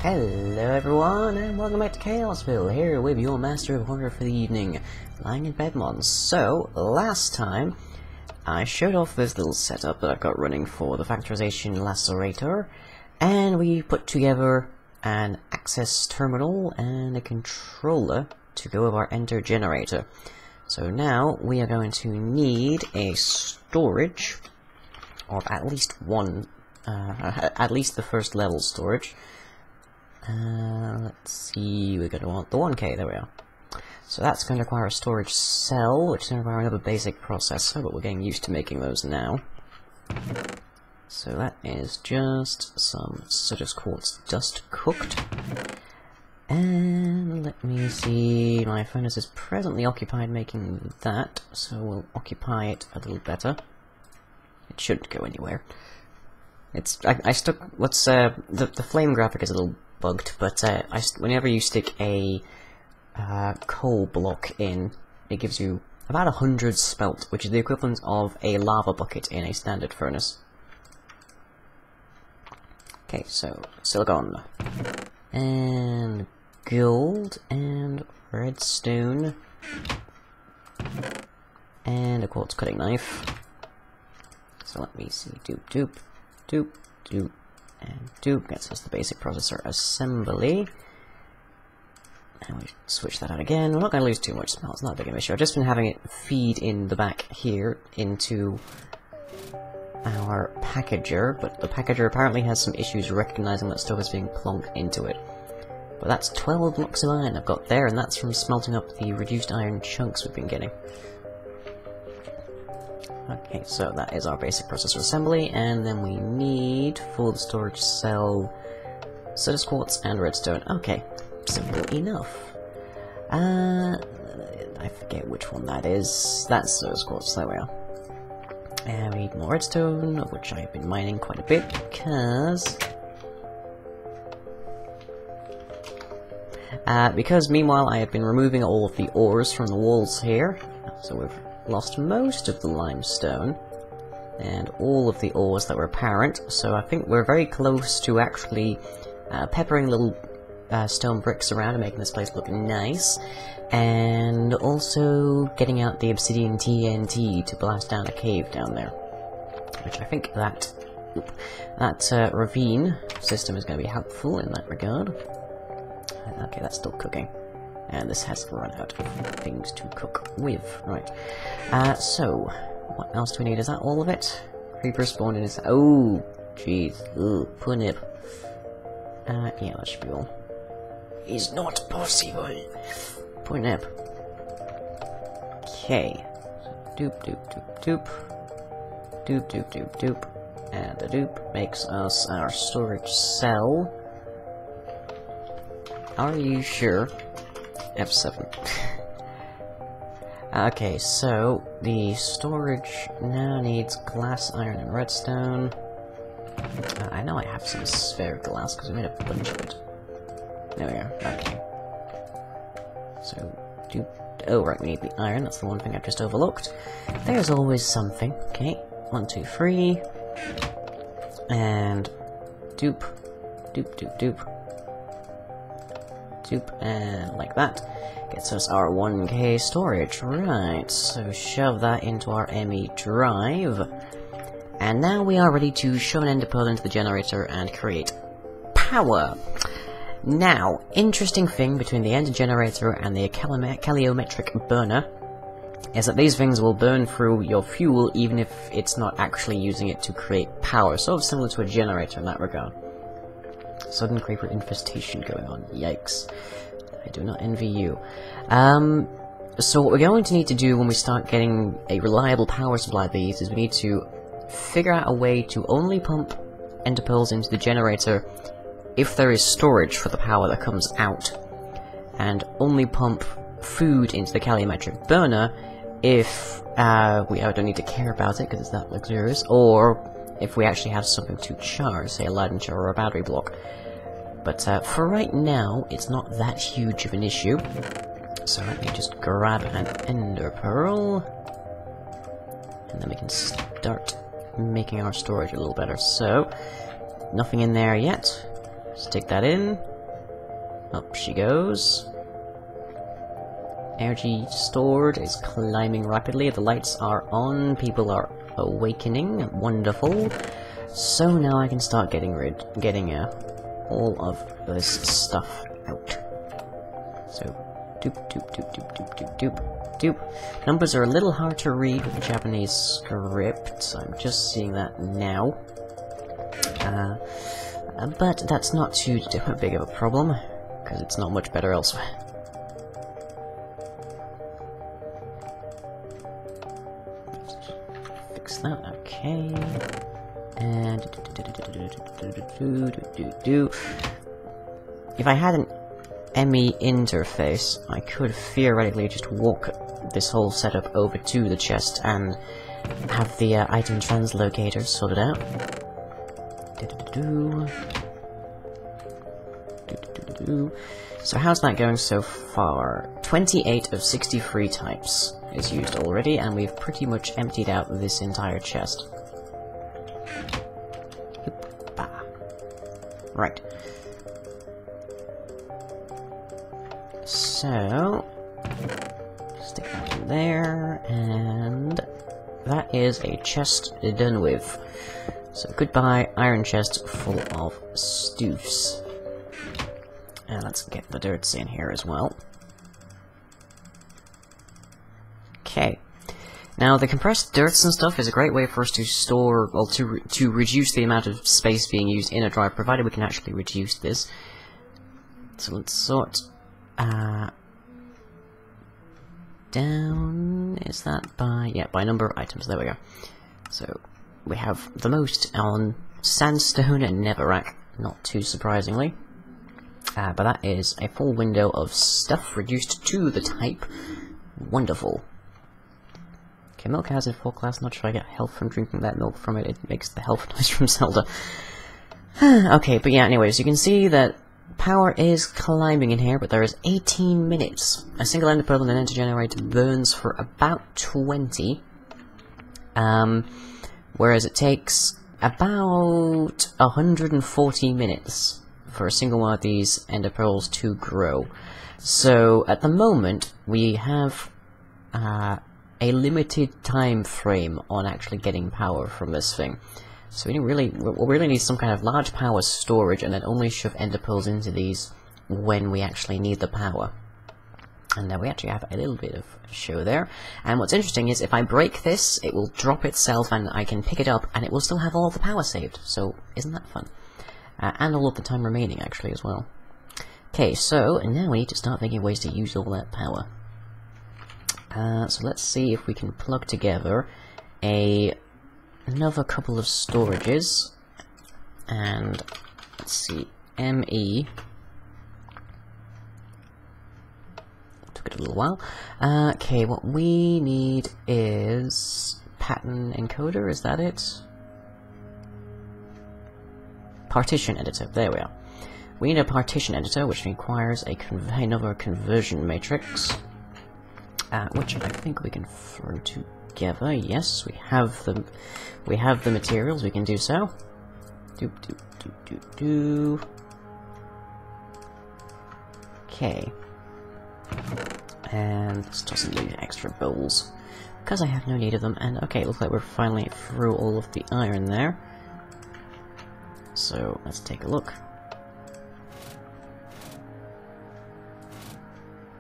Hello everyone, and welcome back to Chaosville, here with your Master of Horror for the evening, lying in bed mons. So, last time, I showed off this little setup that I've got running for the Factorization Lacerator, and we put together an access terminal and a controller to go with our enter generator. So now, we are going to need a storage, of at least one, at least the first level storage. Let's see, we're going to want the 1K, there we are. So that's going to require a storage cell, which is going to require another basic processor, but we're getting used to making those now. So that is just some Sutter's Quartz dust cooked. And let me see, my furnace is presently occupied making that, so we'll occupy it a little better. It shouldn't go anywhere. I stuck, the flame graphic is a little bugged, but whenever you stick a coal block in, it gives you about 100 smelt, which is the equivalent of a lava bucket in a standard furnace. Okay, so silicon, and gold, and redstone, and a quartz cutting knife. So let me see, doop, doop, doop, doop, and doop gets us the basic processor assembly. And we switch that out again. We're not going to lose too much smell, it's not a big of an issue. I've just been having it feed in the back here into our packager, but the packager apparently has some issues recognizing that stuff is being plonked into it. But that's 12 blocks of iron I've got there, and that's from smelting up the reduced iron chunks we've been getting. Okay, so that is our basic processor assembly, and then we need, for the storage cell, Sutter's Quartz and redstone. Okay, simple enough. I forget which one that is. That's Sutter's Quartz, there we are. And we need more redstone, of which I've been mining quite a bit, because meanwhile I have been removing all of the ores from the walls here, so we've lost most of the limestone and all of the ores that were apparent, so I think we're very close to actually peppering little stone bricks around and making this place look nice, and also getting out the obsidian TNT to blast down a cave down there, which I think that ravine system is going to be helpful in that regard. Okay, that's still cooking. And this has run out of things to cook with. Right. So, what else do we need? Is that all of it? Creeper spawned in his... Oh, jeez. Ooh, poor nip. Yeah, that should be all. It's not possible. Poor nip. Okay. Doop, doop, doop, doop. Doop, doop, doop, doop. And the doop makes us our storage cell. Are you sure? F7. Okay, so the storage now needs glass, iron, and redstone. I know I have some spare glass because we made a bunch of it. There we are. Okay. So, oh right, we need the iron. That's the one thing I've just overlooked. There's always something. Okay, 1, 2, 3, and doop, doop, doop, doop. And like that gets us our 1K storage. Right, so shove that into our ME drive, and now we are ready to shove an ender pearl into the generator and create power. Now, interesting thing between the ender generator and the calorimetric burner is that these things will burn through your fuel even if it's not actually using it to create power, sort of similar to a generator in that regard. Sudden creeper infestation going on. Yikes. I do not envy you. So what we're going to need to do when we start getting a reliable power supply of these is we need to figure out a way to only pump ender pearls into the generator if there is storage for the power that comes out, and only pump food into the calorimetric burner if we either don't need to care about it because it's that luxurious, or if we actually have something to charge, say a launcher or a battery block. But for right now, it's not that huge of an issue. So let me just grab an ender pearl, and then we can start making our storage a little better. So, nothing in there yet. Stick that in. Up she goes. Energy stored is climbing rapidly. The lights are on. People are awakening. Wonderful. So now I can start getting all of this stuff out. So, doop, doop, doop, doop, doop, doop, doop, doop. Numbers are a little hard to read with the Japanese script. I'm just seeing that now. But that's not too big of a problem, because it's not much better elsewhere. Fix that, okay. And if I had an ME interface, I could theoretically just walk this whole setup over to the chest and have the item translocator sorted out. So how's that going so far? 28 of 63 types is used already, and we've pretty much emptied out this entire chest. Right. So, stick that in there, and that is a chest done with. So goodbye, iron chest full of stoofs. And let's get the dirts in here as well. Okay. Now, the compressed dirts and stuff is a great way for us to store, well, to reduce the amount of space being used in a drive, provided we can actually reduce this. So let's sort, down, is that by, yeah, by number of items, there we go. So, we have the most on sandstone and netherrack, not too surprisingly. But that is a full window of stuff reduced to the type. Wonderful. Okay, milk has in full class, not sure I get health from drinking that milk from it, it makes the health noise from Zelda. Okay, but yeah, anyways, you can see that power is climbing in here, but there is 18 minutes. A single ender pearl and an ender generator burns for about 20. Whereas it takes about 140 minutes for a single one of these ender pearls to grow. So, at the moment, we have a limited time frame on actually getting power from this thing. So we'll really need some kind of large power storage, and then only shove ender pearls into these when we actually need the power. And we actually have a little bit of a show there. And what's interesting is if I break this, it will drop itself and I can pick it up and it will still have all the power saved. So isn't that fun? And all of the time remaining actually as well. Okay, so now we need to start thinking of ways to use all that power. So let's see if we can plug together another couple of storages. And let's see, ME. Took it a little while. Okay, what we need is pattern encoder, is that it? Partition editor, there we are. We need a partition editor, which requires another conversion matrix, which I think we can throw together. Yes, we have the materials, we can do so. Okay. And this doesn't need extra bowls, because I have no need of them, and okay, looks like we're finally through all of the iron there. So, let's take a look.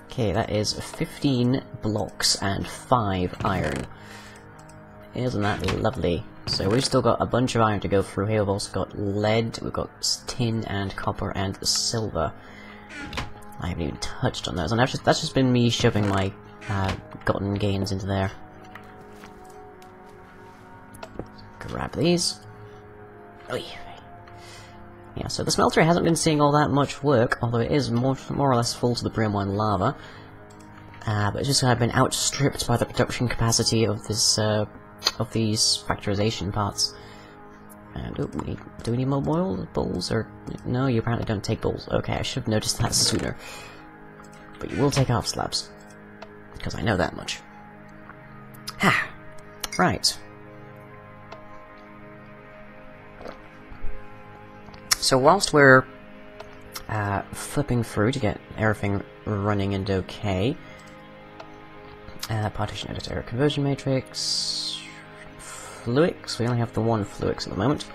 Okay, that is 15 blocks and 5 iron. Isn't that lovely? So we've still got a bunch of iron to go through here. We've also got lead, we've got tin and copper and silver. I haven't even touched on those, and that's just been me shoving my gotten gains into there. Grab these. Oy. Yeah, so the smelter hasn't been seeing all that much work, although it is more or less full to the brim on lava. But it's just been outstripped by the production capacity of this of these factorization parts. And do we need more bowls? Or no, you apparently don't take bowls. Okay, I should have noticed that sooner. But you will take half slabs, because I know that much. Ha! Right. So whilst we're flipping through to get everything running and okay. Partition editor, conversion matrix, fluix. We only have the one fluix at the moment,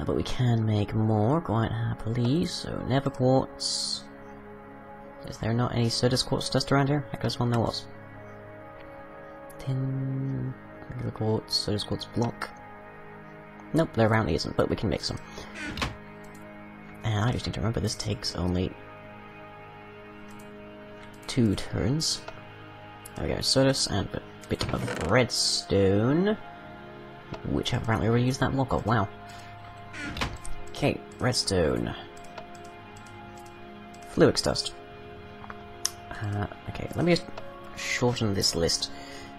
but we can make more quite happily. So nether quartz. Is there not any Sodus quartz dust around here? I could have sworn there was. Tin, regular quartz, Sodus quartz block. Nope, there apparently isn't, but we can make some. And I just need to remember this takes only 2 turns. There we go, Sodus and a bit of redstone, which I've apparently already used that block of. Wow. Okay, redstone. Fluix dust. Okay, let me just shorten this list.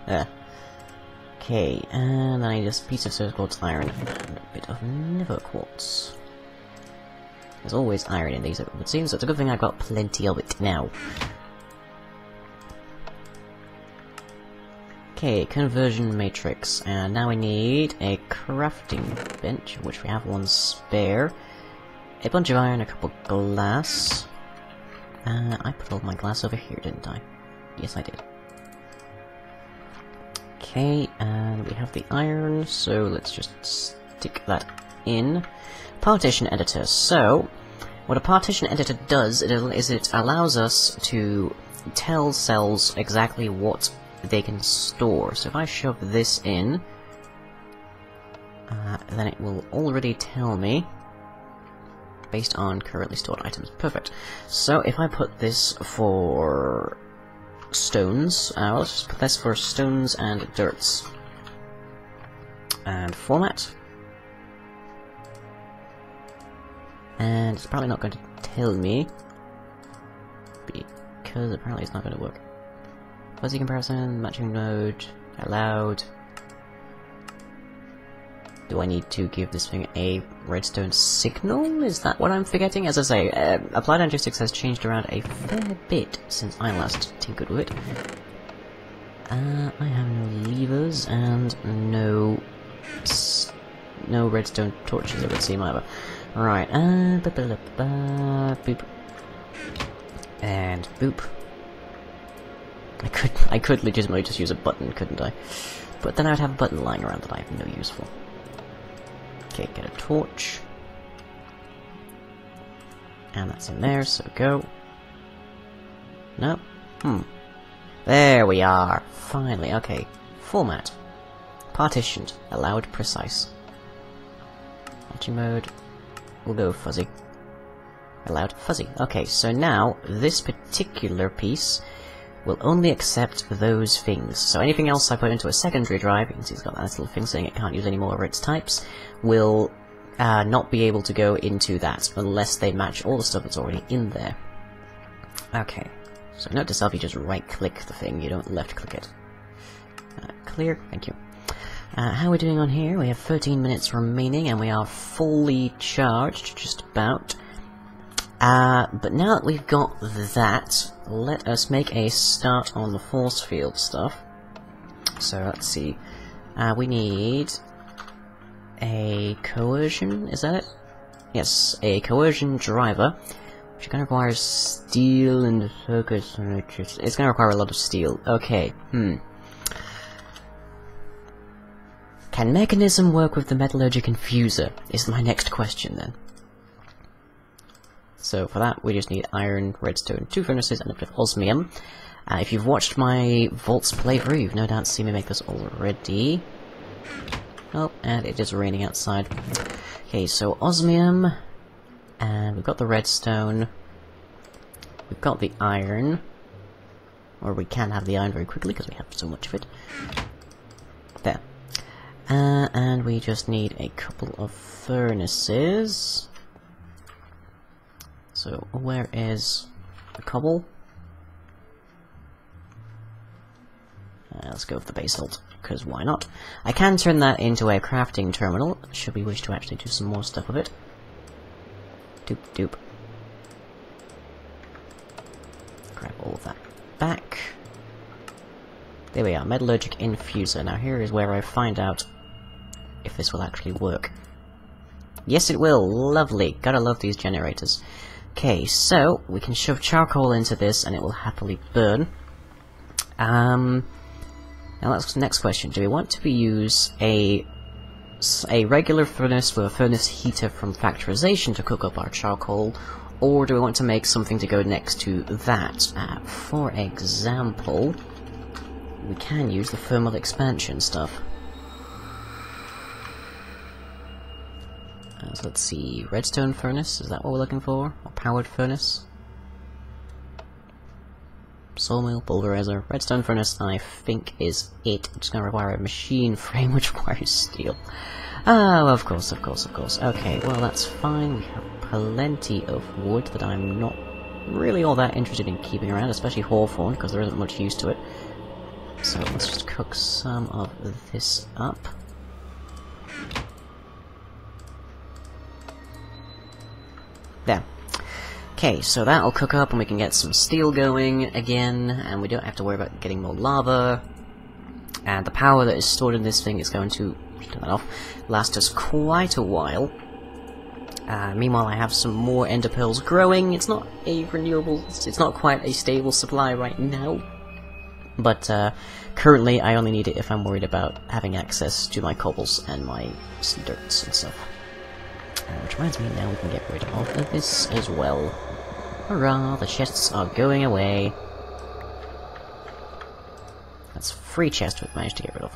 Okay, and then I need a piece of Sodus quartz iron and a bit of nether quartz. There's always iron in these, it would seem, so it's a good thing I've got plenty of it now. Okay, conversion matrix, and now we need a crafting bench, which we have one spare. A bunch of iron, a couple glass. I put all my glass over here, didn't I? Yes, I did. Okay, and we have the iron, so let's just stick that in. Partition editor. So, what a partition editor does is it allows us to tell cells exactly what they can store. So if I shove this in, then it will already tell me based on currently stored items. Perfect. So if I put this for stones, well, let's just put this for stones and dirts. And format. And it's probably not going to tell me, because apparently it's not going to work. Fuzzy comparison, matching node, allowed. Do I need to give this thing a redstone signal? Is that what I'm forgetting? As I say, Applied Logistics has changed around a fair bit since I last tinkered with it. I have no levers and no redstone torches, it would seem, either. Right, boop. And boop. I could legitimately just use a button, couldn't I? But then I'd have a button lying around that I have no use for. Okay, get a torch. And that's in there, so go. No? There we are! Finally, okay. Format. Partitioned. Allowed precise. Matching mode. We'll go fuzzy. Allowed fuzzy. Okay, so now, this particular piece will only accept those things. So anything else I put into a secondary drive, you can see it's got that little thing saying it can't use any more of its types, will not be able to go into that unless they match all the stuff that's already in there. Okay, so note to self, you just right-click the thing, you don't left-click it. Clear, thank you. How are we doing on here? We have 13 minutes remaining and we are fully charged, just about. But now that we've got that, let us make a start on the force field stuff. So let's see. We need a coercion, is that it? Yes, a coercion driver, which kind of requires steel and focus. It's going to require a lot of steel. Okay, Can mechanism work with the metallurgic infuser? Is my next question then. So for that, we just need iron, redstone, 2 furnaces, and a bit of osmium. If you've watched my vaults playthrough, you've no doubt seen me make this already. Oh, and it is raining outside. Okay, so osmium, and we've got the redstone. We've got the iron, or we can have the iron very quickly because we have so much of it. There. And we just need a couple of furnaces. So, where is the cobble? Let's go with the basalt, because why not? I can turn that into a crafting terminal, should we wish to actually do some more stuff with it. Doop doop. Grab all of that back. There we are, metallurgic infuser. Now here is where I find out if this will actually work. Yes, it will. Lovely. Gotta love these generators. Okay, so we can shove charcoal into this and it will happily burn. Now that's the next question. Do we want to use a regular furnace with a furnace heater from factorization to cook up our charcoal, or do we want to make something to go next to that? For example, we can use the thermal expansion stuff. So let's see, redstone furnace, is that what we're looking for? Or powered furnace? Sawmill, pulverizer, redstone furnace, I think is it. It's going to require a machine frame which requires steel. Oh, of course. Okay, well that's fine. We have plenty of wood that I'm not really all that interested in keeping around, especially hawthorn, because there isn't much use to it. So let's just cook some of this up. There. Okay, so that'll cook up and we can get some steel going again, and we don't have to worry about getting more lava. And the power that is stored in this thing is going to, turn that off, last us quite a while. Meanwhile, I have some more ender pearls growing. It's not a renewable, it's not quite a stable supply right now. But currently I only need it if I'm worried about having access to my cobbles and my dirts and stuff. Which reminds me, now we can get rid of this as well. Hurrah, the chests are going away. That's 3 chests we've managed to get rid of.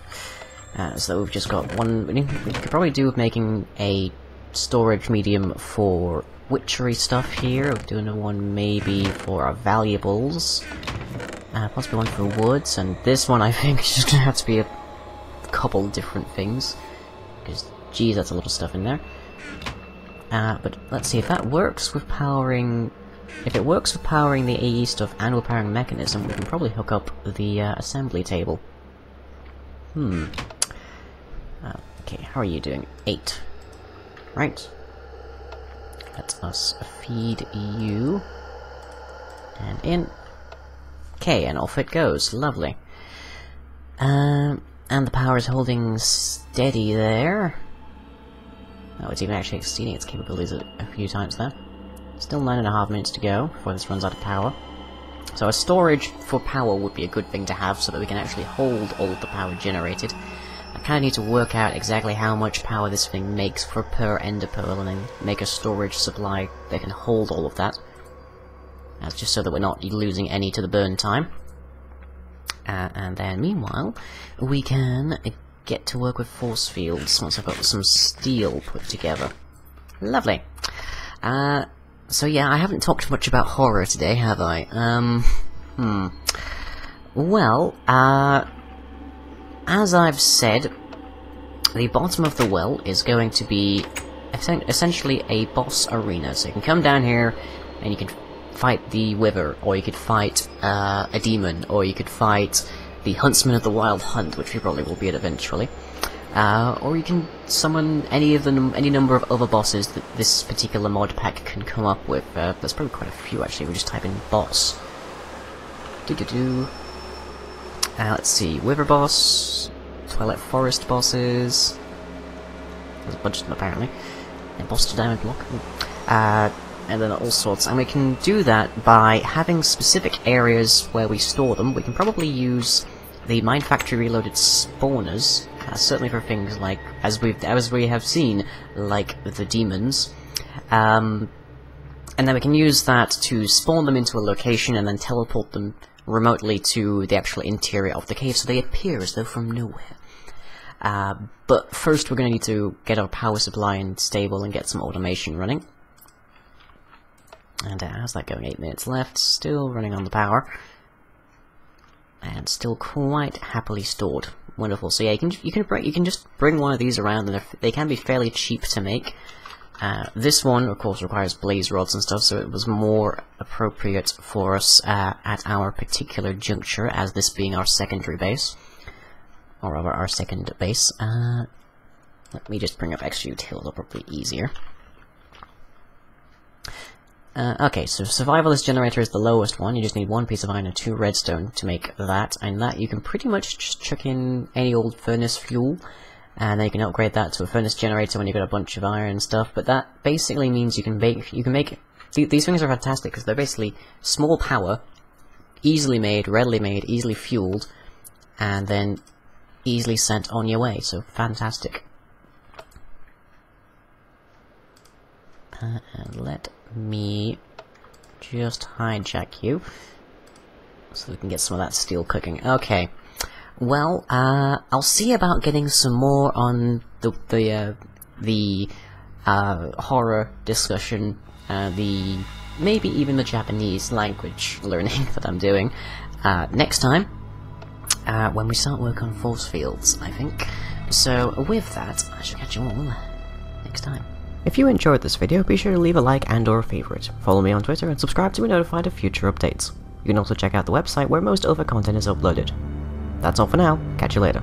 So we've just got one. We could probably do with making a storage medium for witchery stuff here. We're doing one maybe for our valuables. Possibly one for woods, and this one I think is just gonna have to be a couple different things. Because, geez, that's a lot of stuff in there. But let's see if that works with powering. If it works with powering the AE stuff and with powering mechanism, we can probably hook up the assembly table. Okay, how are you doing? 8. Right. Let us feed you. And in. Okay, and off it goes. Lovely. And the power is holding steady there. Oh, it's even actually exceeding its capabilities a few times there. Still 9.5 minutes to go before this runs out of power. So a storage for power would be a good thing to have so that we can actually hold all of the power generated. I kind of need to work out exactly how much power this thing makes per ender pearl and then make a storage supply that can hold all of that. That's just so that we're not losing any to the burn time. And then meanwhile, we can get to work with force fields once I've got some steel put together. Lovely. So yeah, I haven't talked much about horror today, have I? Well, as I've said, the bottom of the well is going to be essentially a boss arena. So you can come down here and you can fight the Wither, or you could fight a demon, or you could fight the Huntsman of the Wild Hunt, which we probably will be at eventually. Or you can summon any number of other bosses that this particular mod pack can come up with. There's probably quite a few actually. We'll just type in boss. Let's see, Wither boss, Twilight Forest bosses. There's a bunch of them apparently. And boss to diamond block. And then all sorts. And we can do that by having specific areas where we store them. We can probably use the Mine Factory Reloaded spawners. Certainly for things like, as we have seen, like the demons. And then we can use that to spawn them into a location and then teleport them remotely to the actual interior of the cave, so they appear as though from nowhere. But first we're going to need to get our power supply and stable and get some automation running. And how's that going? 8 minutes left, still running on the power. And still quite happily stored. Wonderful. So yeah, you can just bring one of these around, and they can be fairly cheap to make. This one, of course, requires blaze rods and stuff, so it was more appropriate for us at our particular juncture, as this being our secondary base, or rather our second base. Let me just bring up extra utils, it'll probably be easier. Okay, so Survivalist Generator is the lowest one. You just need 1 piece of iron and 2 redstone to make that, and that you can pretty much just chuck in any old furnace fuel, and then you can upgrade that to a furnace generator when you've got a bunch of iron and stuff. But that basically means you can make These things are fantastic because they're basically small power, easily made, readily made, easily fueled, and then easily sent on your way. So fantastic. And let me just hijack you so we can get some of that steel cooking. Okay. Well, I'll see about getting some more on the horror discussion, maybe even the Japanese language learning that I'm doing next time, when we start work on force fields, I think. So with that, I shall catch you all next time. If you enjoyed this video, be sure to leave a like and or a favorite. Follow me on Twitter and subscribe to be notified of future updates. You can also check out the website where most other content is uploaded. That's all for now. Catch you later.